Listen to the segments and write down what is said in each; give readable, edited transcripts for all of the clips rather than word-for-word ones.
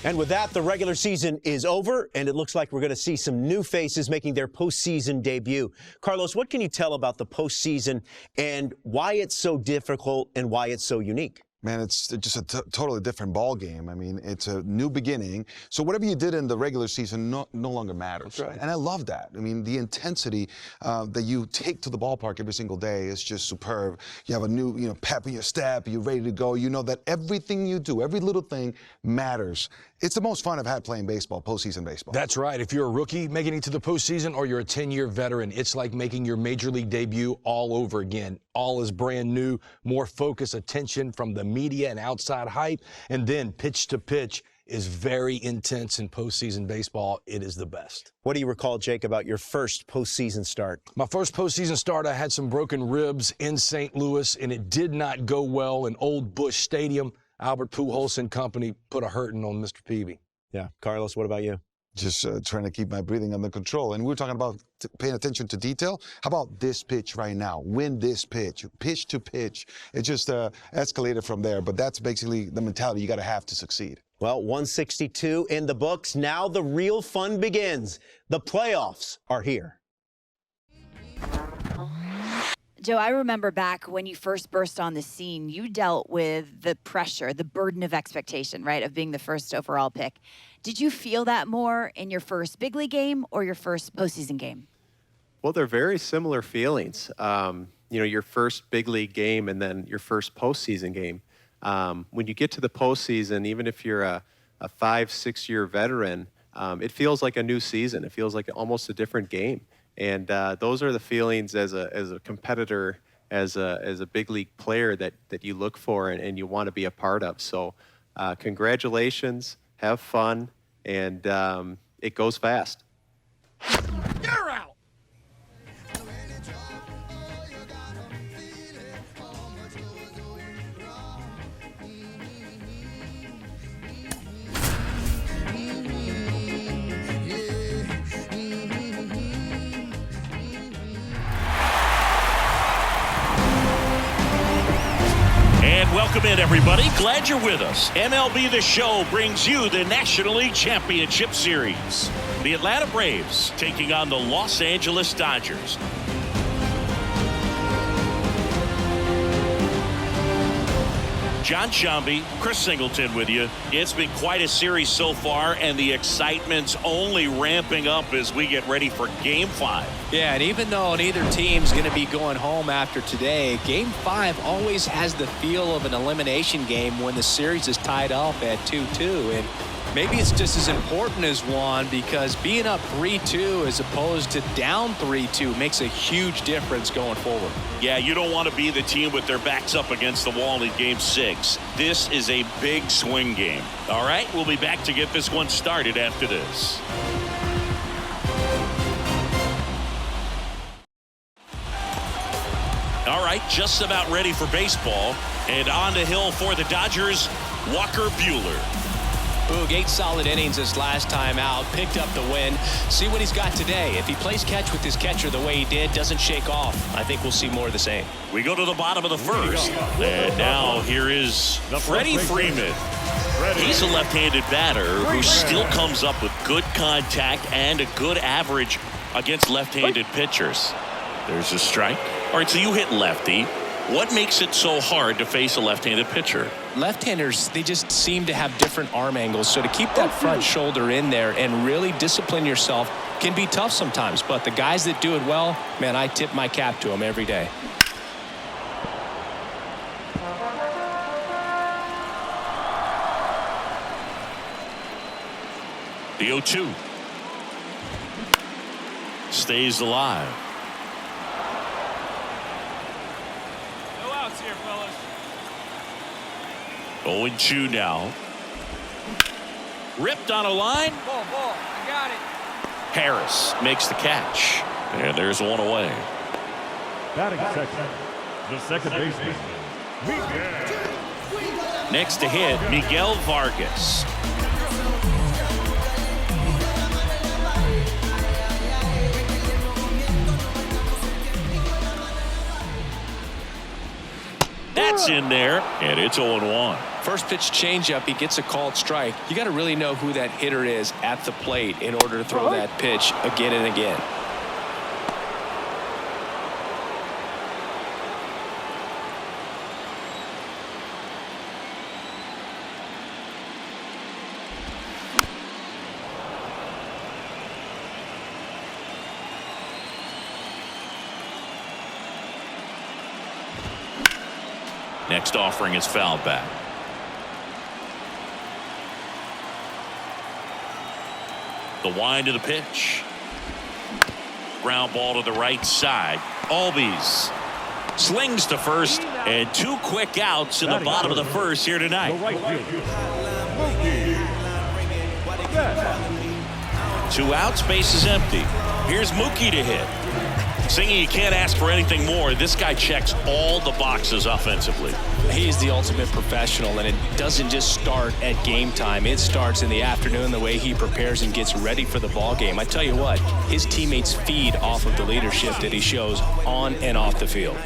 And with that, the regular season is over, and it looks like we're going to see some new faces making their postseason debut. Carlos, what can you tell about the postseason and why it's so difficult and why it's so unique? Man, it's just a totally different ball game. I mean, it's a new beginning. So whatever you did in the regular season no longer matters. That's right. And I love that. I mean, the intensity that you take to the ballpark every single day is just superb. You have a new, pep in your step. You're ready to go. You know that everything you do, every little thing matters. It's the most fun I've had playing baseball, postseason baseball. That's right. If you're a rookie making it to the postseason or you're a 10-year veteran, it's like making your major league debut all over again. All is brand new, more focus, attention from the media and outside hype, and then pitch to pitch is very intense in postseason baseball. It is the best. What do you recall, Jake, about your first postseason start? My first postseason start, I had some broken ribs in St. Louis, and it did not go well in Old Busch Stadium. Albert Pujols and company put a hurting on Mr. Peavy. Yeah. Carlos, what about you? Just trying to keep my breathing under control. And we were talking about paying attention to detail. How about this pitch right now? Win this pitch, pitch to pitch. It just escalated from there. But that's basically the mentality you got to have to succeed. Well, 162 in the books. Now the real fun begins. The playoffs are here. Joe, I remember back when you first burst on the scene, you dealt with the pressure, the burden of expectation, right, of being the first overall pick. Did you feel that more in your first big league game or your first postseason game? Well, they're very similar feelings. Your first big league game and then your first postseason game. When you get to the postseason, even if you're a 5-6 year veteran, it feels like a new season. It feels like almost a different game. And those are the feelings as a competitor, as a big league player that you look for and you want to be a part of. So congratulations, have fun, and it goes fast. You're out! Welcome in, everybody. Glad you're with us. MLB The Show brings you the National League Championship Series. The Atlanta Braves taking on the Los Angeles Dodgers. John Shambi, Chris Singleton with you. It's been quite a series so far, and the excitement's only ramping up as we get ready for Game 5. Yeah, and even though neither team's going to be going home after today, Game 5 always has the feel of an elimination game when the series is tied up at 2-2. And maybe it's just as important as one, because being up 3-2 as opposed to down 3-2 makes a huge difference going forward. Yeah, you don't want to be the team with their backs up against the wall in Game 6. This is a big swing game. All right, we'll be back to get this one started after this. All right, just about ready for baseball. And on the hill for the Dodgers, Walker Buehler. Boog, 8 solid innings his last time out, picked up the win. See what he's got today. If he plays catch with his catcher the way he did, doesn't shake off, I think we'll see more of the same. We go to the bottom of the first. And now here is Freddie Freeman. He's a left-handed batter who still comes up with good contact and a good average against left-handed pitchers. There's a strike. All right, so you hit lefty. What makes it so hard to face a left-handed pitcher? Left-handers, they just seem to have different arm angles. So to keep that front shoulder in there and really discipline yourself can be tough sometimes. But the guys that do it well, man, I tip my cap to them every day. The 0-2. Stays alive. No outs here, fellas. 0-2 now. Ripped on a line. Ball, I got it. Harris makes the catch. And there's one away. Batting section, the second baseman, Next to hit, Miguel Vargas. That's in there, and it's 0-1. First pitch changeup, he gets a called strike. You got to really know who that hitter is at the plate in order to throw that pitch again and again. Next offering is fouled back. The wind of the pitch. Ground ball to the right side. Albies slings to first, and 2 quick outs in the bottom of the first here tonight. 2 outs, base is empty. Here's Mookie to hit. Singy, you can't ask for anything more. This guy checks all the boxes offensively. He's the ultimate professional, and it doesn't just start at game time. It starts in the afternoon, the way he prepares and gets ready for the ball game. I tell you what, his teammates feed off of the leadership that he shows on and off the field.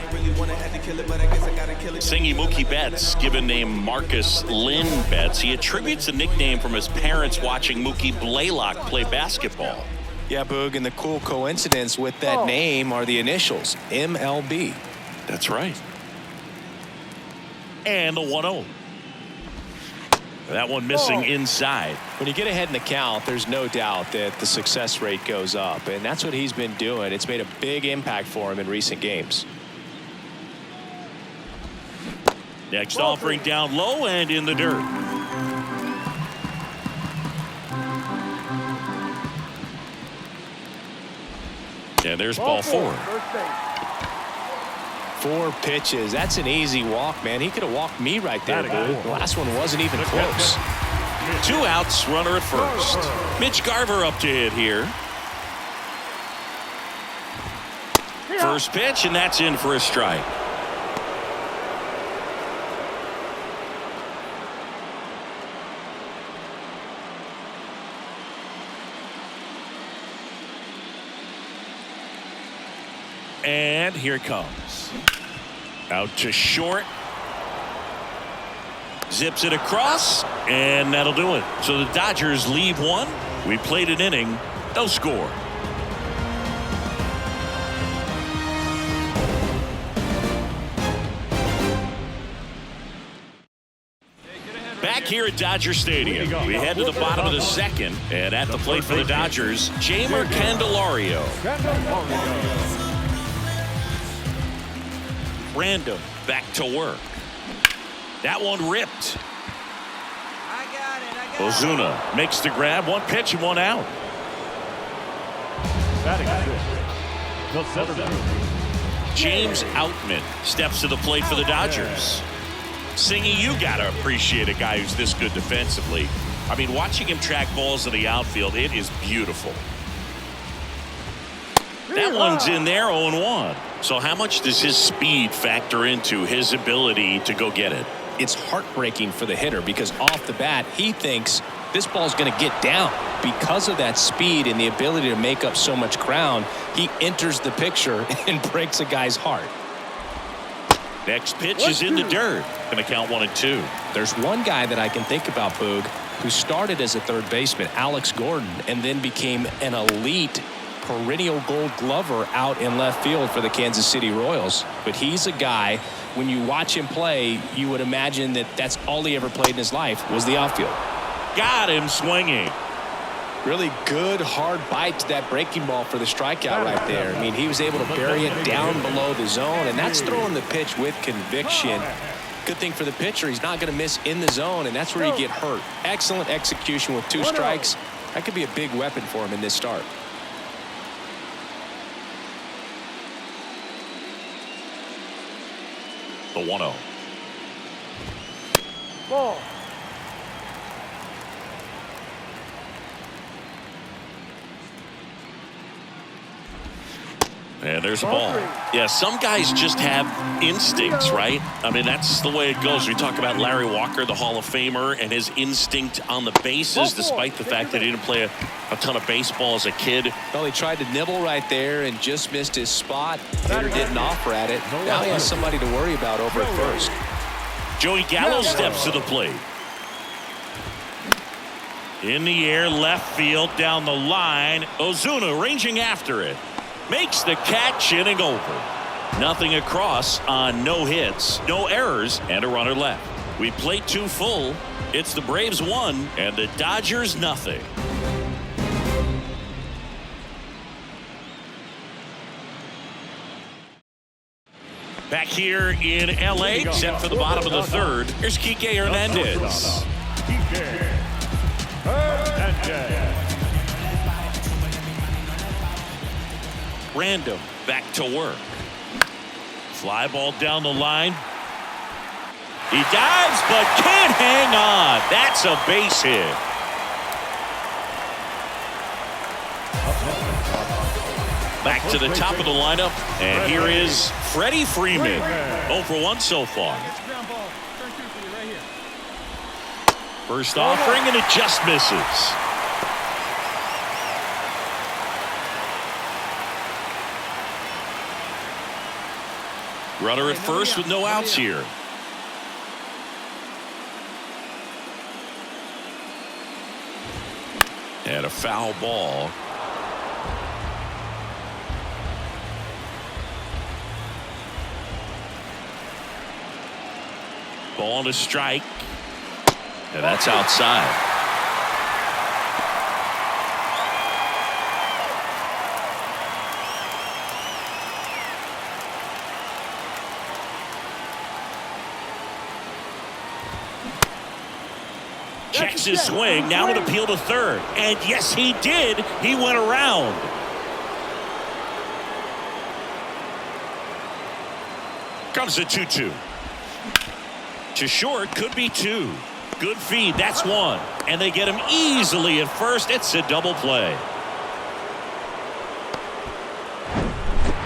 Singy Mookie Betts, given name Marcus Lynn Betts. He attributes the nickname from his parents watching Mookie Blaylock play basketball. Yeah, Boog, and the cool coincidence with that name are the initials, MLB. That's right. And the 1-0. That one missing inside. When you get ahead in the count, there's no doubt that the success rate goes up, and that's what he's been doing. It's made a big impact for him in recent games. Next offering down low and in the dirt. And there's ball 4. 4 pitches. That's an easy walk, man. He could have walked me right there, dude. The last one wasn't even close. 2 outs, runner at first. Mitch Garver up to hit here. First pitch, and that's in for a strike. And here it comes. Out to short. Zips it across, and that'll do it. So the Dodgers leave 1. We played an inning, no score. Back here at Dodger Stadium, we head to the bottom of the second, and at the plate for the Dodgers, Jamer Candelario. Random back to work. That one ripped. I got it. Ozuna makes the grab. 1 pitch and 1 out. James Outman steps to the plate for the Dodgers. Singy, you gotta appreciate a guy who's this good defensively. I mean, watching him track balls in the outfield, it is beautiful. That one's in there, 0-1. So how much does his speed factor into his ability to go get it? It's heartbreaking for the hitter because off the bat, he thinks this ball's going to get down. Because of that speed and the ability to make up so much ground, he enters the picture and breaks a guy's heart. Next pitch is in the dirt. Going to count 1 and 2. There's one guy that I can think about, Boog, who started as a third baseman, Alex Gordon, and then became an elite perennial Gold Glover out in left field for the Kansas City Royals. But he's a guy, when you watch him play, you would imagine that that's all he ever played in his life was the outfield. Got him swinging. Really good hard bite to that breaking ball for the strikeout right there. I mean, he was able to bury it down below the zone, and that's throwing the pitch with conviction. Good thing for the pitcher, he's not going to miss in the zone, and that's where you get hurt. Excellent execution with 2 strikes. That could be a big weapon for him in this start. The 1-0. Ball. And there's a ball. Yeah, some guys just have instincts, right? I mean, that's the way it goes. We talk about Larry Walker, the Hall of Famer, and his instinct on the bases, despite the fact that he didn't play a ton of baseball as a kid. Well, he tried to nibble right there and just missed his spot. Hitter didn't offer at it. Now he has somebody to worry about over at first. Joey Gallo steps to the plate. In the air, left field, down the line. Ozuna ranging after it. Makes the catch, inning over. Nothing across on no hits, no errors, and a runner left. We played 2 full. It's the Braves 1 and the Dodgers nothing. Back here in L.A., set for the bottom of the third. Here's Kike Hernandez. Random back to work. Fly ball down the line. He dives but can't hang on. That's a base hit. Back to the top of the lineup, and here is Freddie Freeman. 0 for 1 so far. First offering, and it just misses. Runner at first with no outs here. And a foul ball. Ball to strike. And that's outside. Checks his swing, now an appeal to third. And yes, he did. He went around. Comes the 2-2. To short, could be 2. Good feed, that's 1. And they get him easily at first. It's a double play.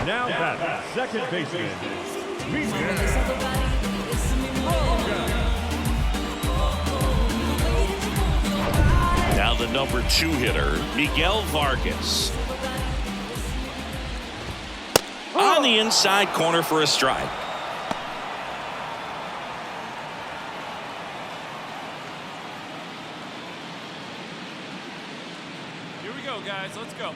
Now that second baseman. Now the number 2 hitter, Miguel Vargas. On the inside corner for a strike. Here we go, guys. Let's go.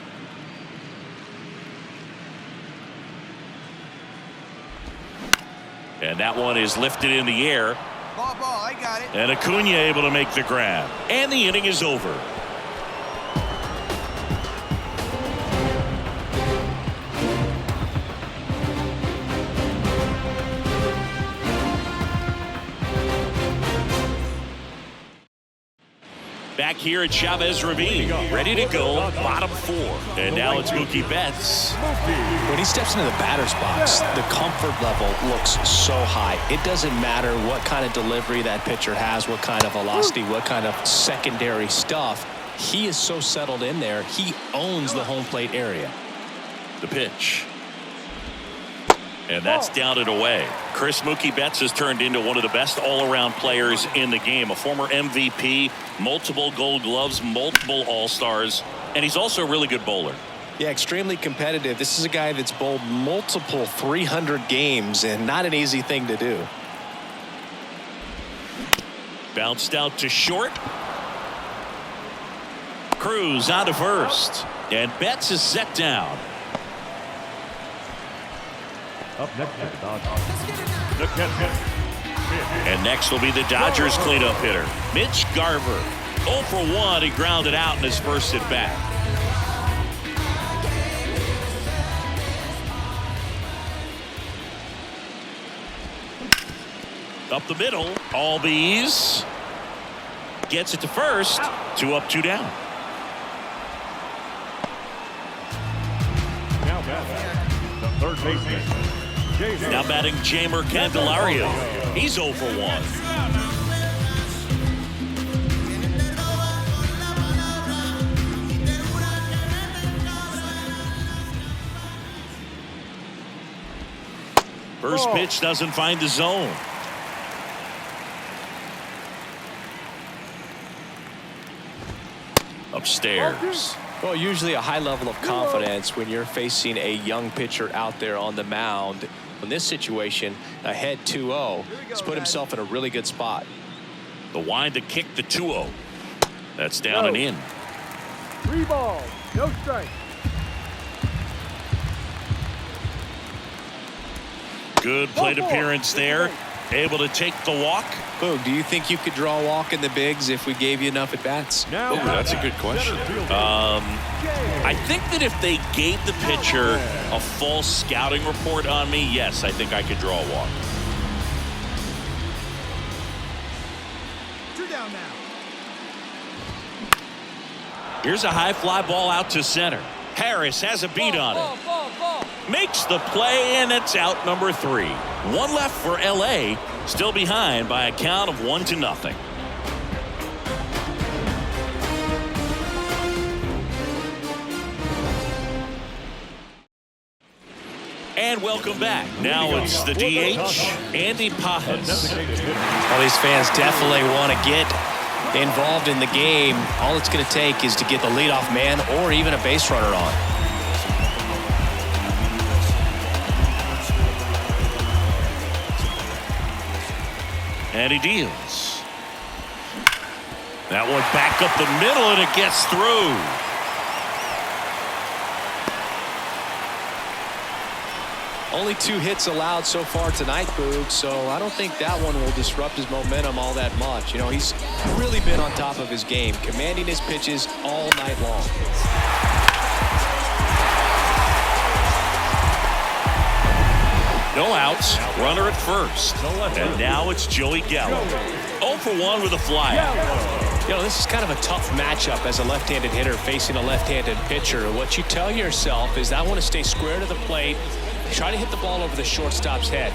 And that one is lifted in the air. Ball, I got it. And Acuna able to make the grab. And the inning is over. Back here at Chavez Ravine, ready to go, bottom 4. And now it's Mookie Betts. When he steps into the batter's box, the comfort level looks so high. It doesn't matter what kind of delivery that pitcher has, what kind of velocity, what kind of secondary stuff. He is so settled in there. He owns the home plate area. The pitch. And that's down and away. Chris Mookie Betts has turned into one of the best all-around players in the game. A former MVP, multiple Gold Gloves, multiple All-Stars, and he's also a really good bowler. Yeah, extremely competitive. This is a guy that's bowled multiple 300 games, and not an easy thing to do. Bounced out to short. Cruz out to first. And Betts is set down. Up next to the Dodgers. The catcher. And next will be the Dodgers cleanup hitter, Mitch Garver. 0 for 1. He grounded out in his first at bat. Up the middle, Albies gets it to first. 2 up, 2 down. Now batting, the third baseman. Now batting Jamer Candelario. He's 0 for 1. First pitch doesn't find the zone. Upstairs. Well, usually a high level of confidence when you're facing a young pitcher out there on the mound. In this situation, ahead 2-0, he's put himself in a really good spot. The wind to kick the 2-0. That's down and in. 3 balls, no strike. Good plate appearance there. Able to take the walk. Boog, do you think you could draw a walk in the bigs if we gave you enough at bats? Oh, that's a good question. I think that if they gave the pitcher a full scouting report on me, yes, I think I could draw a walk. 2 down now. Here's a high fly ball out to center. Harris has a beat on it. Makes the play, and it's out number 3. One left for LA, still behind by a count of 1-0. And welcome back. Now it's the DH, Andy Pajes. Well, these fans definitely want to get involved in the game. All it's going to take is to get the leadoff man or even a base runner on. And he deals. That one back up the middle, and it gets through. Only 2 hits allowed so far tonight, Boog, so I don't think that one will disrupt his momentum all that much. You know, he's really been on top of his game, commanding his pitches all night long. No outs, runner at first. And now it's Joey Gallo. 0 for 1 with a flyout. You know, this is kind of a tough matchup as a left-handed hitter facing a left-handed pitcher. What you tell yourself is I want to stay square to the plate, try to hit the ball over the shortstop's head.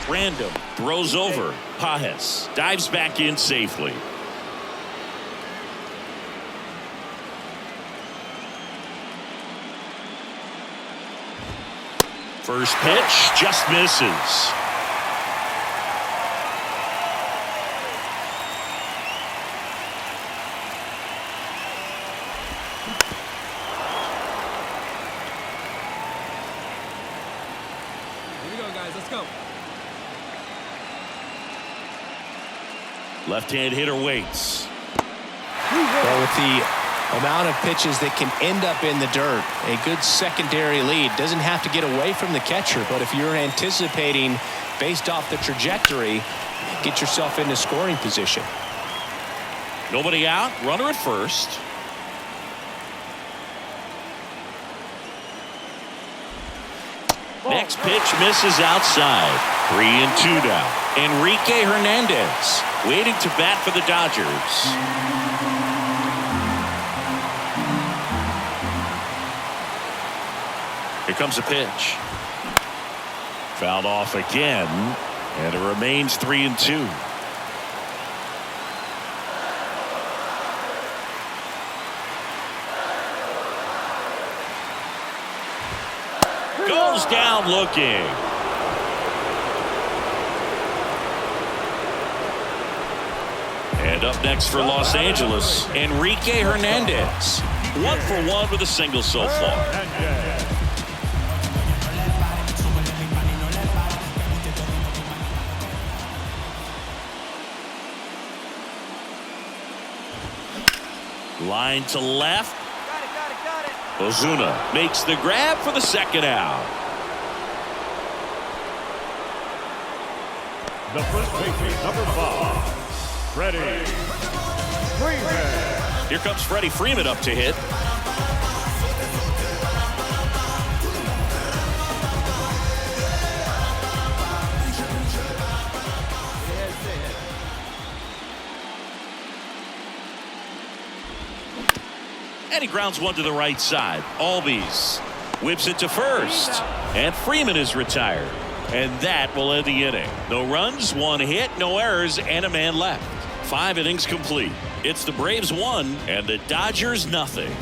Random throws over. Pajes dives back in safely. First pitch just misses. Here we go, guys. Let's go. Left-hand hitter waits. Well, with the amount of pitches that can end up in the dirt, a good secondary lead doesn't have to get away from the catcher, but if you're anticipating based off the trajectory, get yourself into scoring position. Nobody out, runner at first. Next pitch misses outside. 3-2 now. Enrique Hernandez waiting to bat for the Dodgers. Here comes a pitch. Fouled off again, and it remains 3-2. Goes down looking. And up next for Los Angeles, Enrique Hernandez. 1 for 1 with a single so far. Line to left. Got it. Ozuna makes the grab for the second out. The first baseman, number 5, Freddie Freeman. Here comes Freddie Freeman up to hit. And he grounds one to the right side. Albies whips it to first. And Freeman is retired. And that will end the inning. No runs, 1 hit, no errors, and a man left. 5 innings complete. It's the Braves 1 and the Dodgers nothing.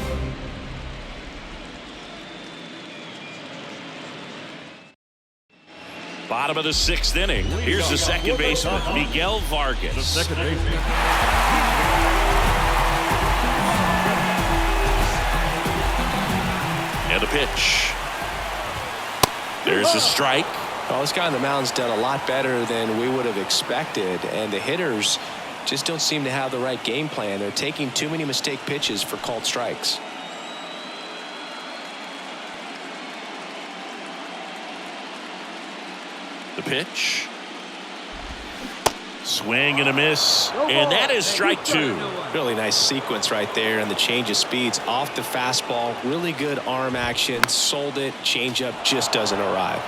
Bottom of the 6th inning. Here's the second baseman, Miguel Vargas. The second baseman. And the pitch. There's a strike. Well, this guy on the mound's done a lot better than we would have expected, and the hitters just don't seem to have the right game plan. They're taking too many mistake pitches for called strikes. The pitch. Swing and a miss. And that is strike 2. Really nice sequence right there, and the change of speeds off the fastball. Really good arm action. Sold it. Changeup just doesn't arrive.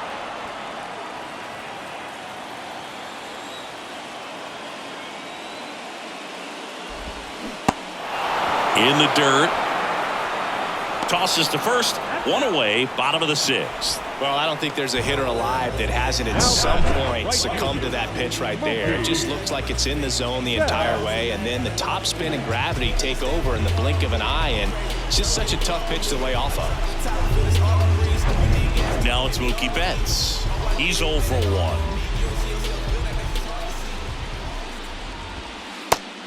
In the dirt. Tosses to first. 1 away. Bottom of the 6th. Well, I don't think there's a hitter alive that hasn't at some point succumbed to that pitch right there. It just looks like it's in the zone the entire way, and then the top spin and gravity take over in the blink of an eye, and it's just such a tough pitch to lay off of. Now it's Mookie Betts. He's 0 for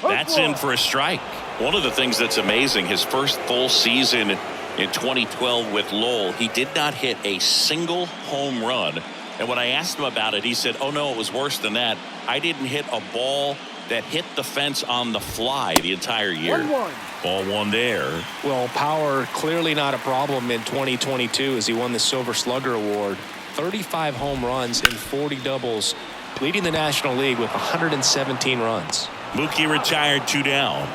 1. That's in for a strike. One of the things that's amazing, his first full season in 2012 with Lowell, he did not hit a single home run. And when I asked him about it, he said, oh no, it was worse than that. I didn't hit a ball that hit the fence on the fly the entire year. 1-1. Ball 1 there. Well, power clearly not a problem in 2022 as he won the Silver Slugger Award. 35 home runs and 40 doubles, leading the National League with 117 runs. Mookie retired 2 down.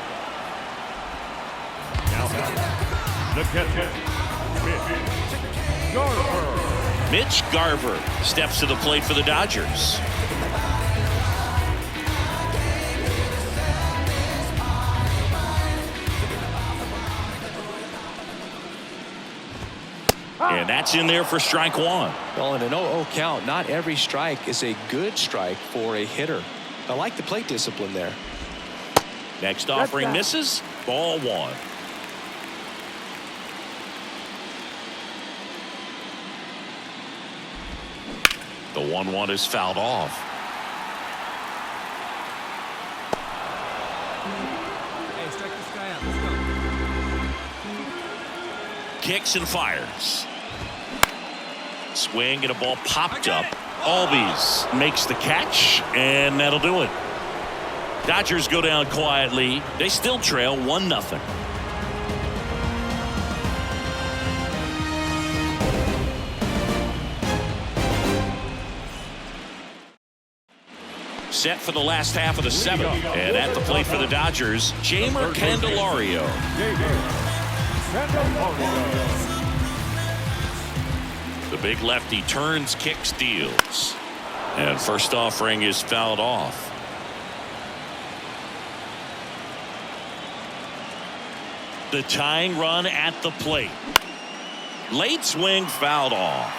Now the catcher, Mitch Garver. Mitch Garver steps to the plate for the Dodgers. And that's in there for strike 1. Well, in an 0-0 count, not every strike is a good strike for a hitter. I like the plate discipline there. Next offering misses. Ball 1. The 1-1 is fouled off. Hey, strike this guy out. Let's go. Kicks and fires. Swing and a ball popped up. Albies makes the catch, and that'll do it. Dodgers go down quietly. They still trail 1-0. Set for the last half of the 7th. And at the plate for the Dodgers, Jamer Candelario. The big lefty turns, kicks, deals. And first offering is fouled off. The tying run at the plate. Late swing fouled off.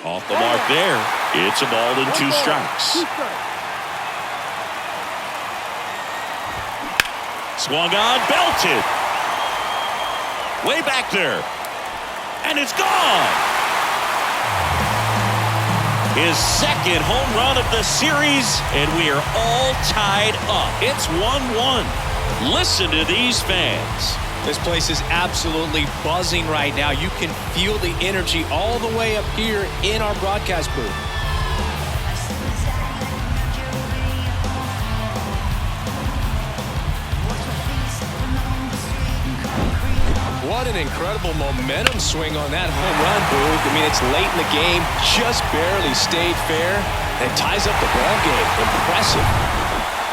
Off the mark there. It's a ball and 2 strikes. Swung on, belted. Way back there. And it's gone. His second home run of the series, and we are all tied up. It's 1-1. Listen to these fans. This place is absolutely buzzing right now. You can feel the energy all the way up here in our broadcast booth. What an incredible momentum swing on that home run, Booth. I mean, it's late in the game, just barely stayed fair, and ties up the ball game. Impressive.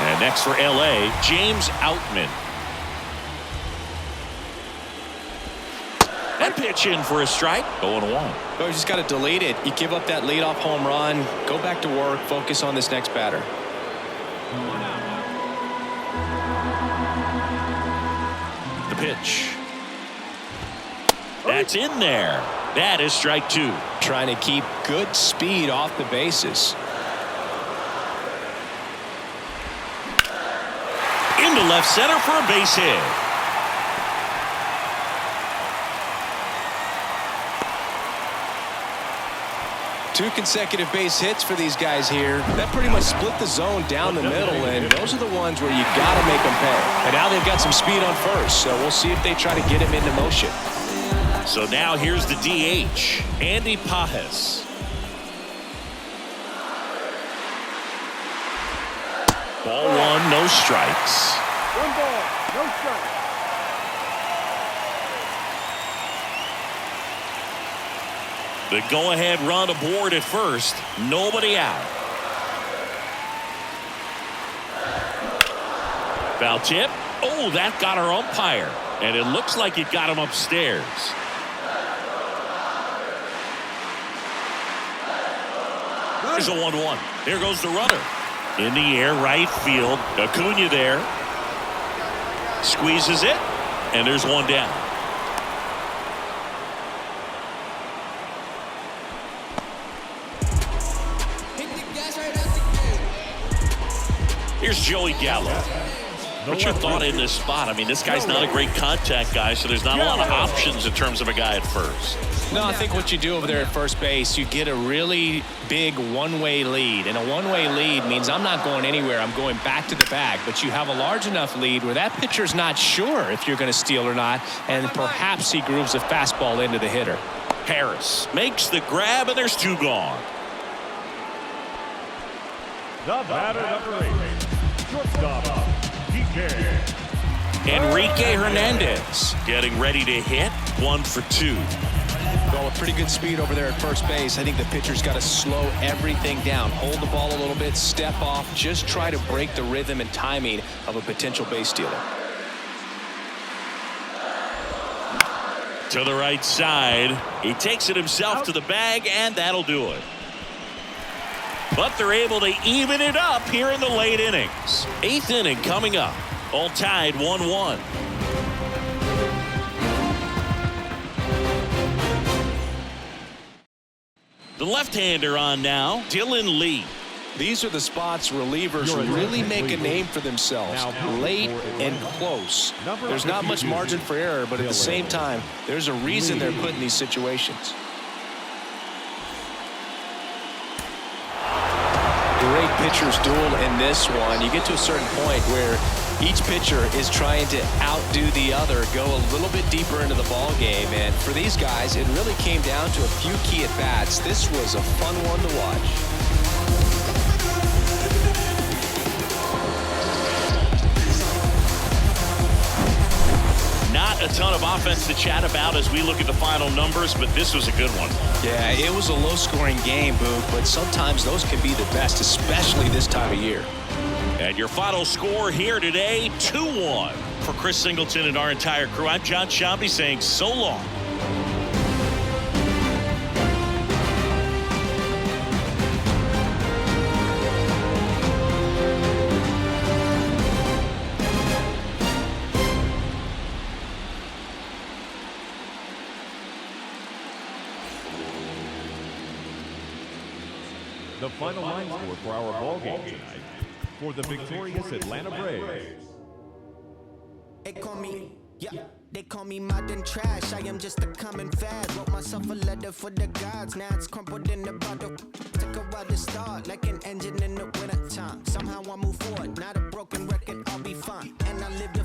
And next for L.A., James Outman. That pitch in for a strike. 0-1. Oh, you just got to delete it. You give up that leadoff home run, go back to work, focus on this next batter. pitch. That's in there. That is strike 2. Trying to keep good speed off the bases. Into left center for a base hit. Two consecutive base hits for these guys here. That pretty much split the zone down the middle, and those are the ones where you got to make them pay. And now they've got some speed on first, so we'll see if they try to get him into motion. So now here's the DH, Andy Pajes. Ball 1, no strikes. 1 ball, no strikes. The go-ahead run aboard at first. Nobody out. Foul tip. Oh, that got our umpire. And it looks like it got him upstairs. There's a 1-1. There goes the runner. In the air, right field. Acuna there. Squeezes it. And there's one down. Here's Joey Gallo. What's your thought in this spot? I mean, this guy's not a great contact guy, so there's not a lot of options in terms of a guy at first. No, I think what you do over there at first base, you get a really big one-way lead. And a one-way lead means I'm not going anywhere. I'm going back to the bag. But you have a large enough lead where that pitcher's not sure if you're going to steal or not. And perhaps he grooves a fastball into the hitter. Harris makes the grab, and there's 2 gone. The batter, number 8, shortstop, Enrique Hernandez getting ready to hit. 1 for 2. Well, with pretty good speed over there at first base, I think the pitcher's got to slow everything down. Hold the ball a little bit, step off, just try to break the rhythm and timing of a potential base stealer. To the right side. He takes it himself to the bag, and that'll do it. But they're able to even it up here in the late innings. 8th inning coming up. All tied 1-1. The left-hander on now, Dylan Lee. These are the spots relievers really make a name for themselves. Late and close. There's not much margin for error, but at the same time, there's a reason they're put in these situations. Great pitcher's duel in this one. You get to a certain point where each pitcher is trying to outdo the other, go a little bit deeper into the ball game. And for these guys, it really came down to a few key at-bats. This was a fun one to watch. Not a ton of offense to chat about as we look at the final numbers, but this was a good one. Yeah, it was a low-scoring game, Boog, but sometimes those can be the best, especially this time of year. And your final score here today, 2-1. For Chris Singleton and our entire crew, I'm John Shambi saying so long. The final line score for our ball game tonight for the victorious Atlanta Braves. They call me modern trash. I am just a common fad. Wrote myself a letter for the gods. Now it's crumpled in the bottle. Took a while to start, like an engine in the winter time. Somehow I move forward. Not a broken record, I'll be fine. And I lived